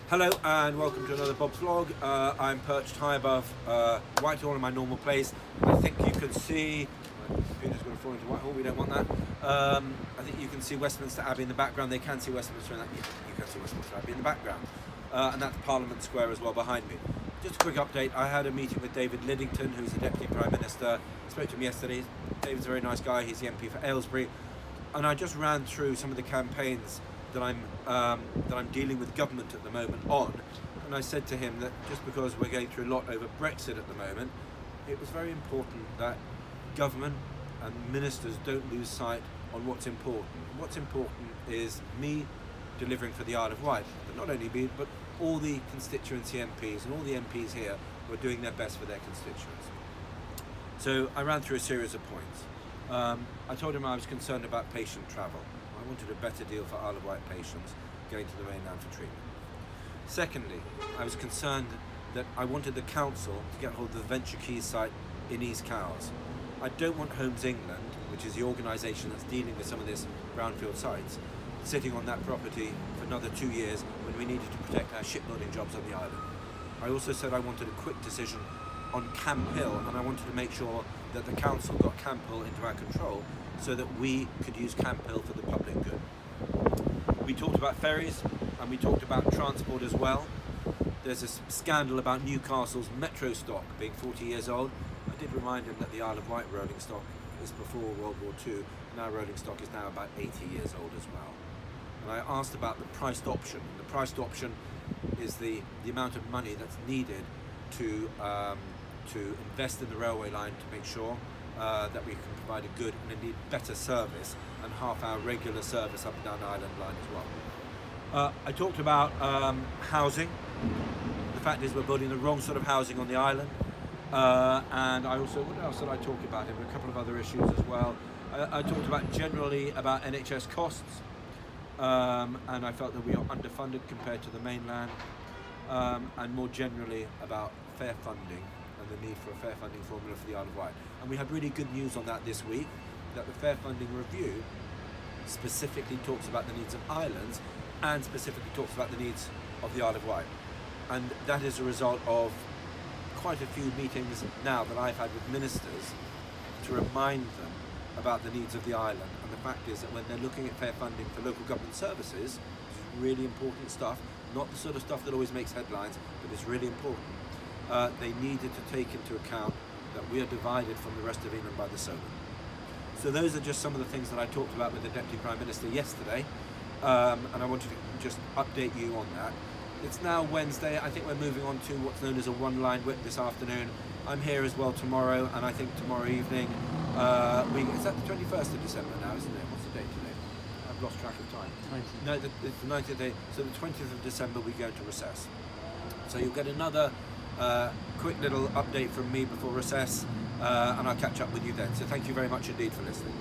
Hello and welcome to another Bob's vlog. I'm perched high above Whitehall in my normal place. I think you can see, my computer's going to fall into Whitehall, we don't want that. I think you can see Westminster Abbey in the background. They can see Westminster in that, you can see Westminster Abbey in the background. And that's Parliament Square as well behind me. Just a quick update, I had a meeting with David Lidington, who's the Deputy Prime Minister. I spoke to him yesterday. David's a very nice guy, he's the MP for Aylesbury. And I just ran through some of the campaigns that I'm dealing with government at the moment on, and I said to him that just because we're going through a lot over Brexit at the moment, it was very important that government and ministers don't lose sight on what's important. What's important is me delivering for the Isle of Wight, but not only me, but all the constituency MPs and all the MPs here who are doing their best for their constituents. So I ran through a series of points. I told him I was concerned about patient travel. I wanted a better deal for Isle of Wight patients going to the mainland for treatment. Secondly, I was concerned that I wanted the council to get hold of the Venture Keys site in East Cowes. I don't want Homes England, which is the organisation that's dealing with some of this brownfield sites, sitting on that property for another 2 years when we needed to protect our shipbuilding jobs on the island. I also said I wanted a quick decision on Camp Hill, and I wanted to make sure that the council got Camp Hill into our control so that we could use Camp Hill for the public good. We talked about ferries and we talked about transport as well. There's a scandal about Newcastle's metro stock being 40 years old. I did remind him that the Isle of Wight rolling stock is before World War II, and our rolling stock is now about 80 years old as well. And I asked about the priced option. The priced option is the amount of money that's needed to invest in the railway line to make sure that we can provide a good and indeed better service and half our regular service up and down the Island line as well. I talked about housing. The fact is we're building the wrong sort of housing on the island. And I also, what else did I talk about? There were a couple of other issues as well. I talked about generally about NHS costs, and I felt that we are underfunded compared to the mainland, and more generally about fair funding and the need for a fair funding formula for the Isle of Wight. And we had really good news on that this week, that the Fair Funding Review specifically talks about the needs of islands and specifically talks about the needs of the Isle of Wight. And that is a result of quite a few meetings now that I've had with ministers to remind them about the needs of the island. And the fact is that when they're looking at fair funding for local government services, which is really important stuff, not the sort of stuff that always makes headlines, but it's really important. They needed to take into account that we are divided from the rest of England by the Solent. So those are just some of the things that I talked about with the Deputy Prime Minister yesterday, and I wanted to just update you on that. It's now Wednesday. I think we're moving on to what's known as a one-line whip this afternoon. I'm here as well tomorrow, and I think tomorrow evening, is that the 21st of December now, isn't it? What's the date today? I've lost track of time. 20th. No, it's the 90th day. So the 20th of December we go into recess. So you'll get another quick little update from me before recess, and I'll catch up with you then. So thank you very much indeed for listening.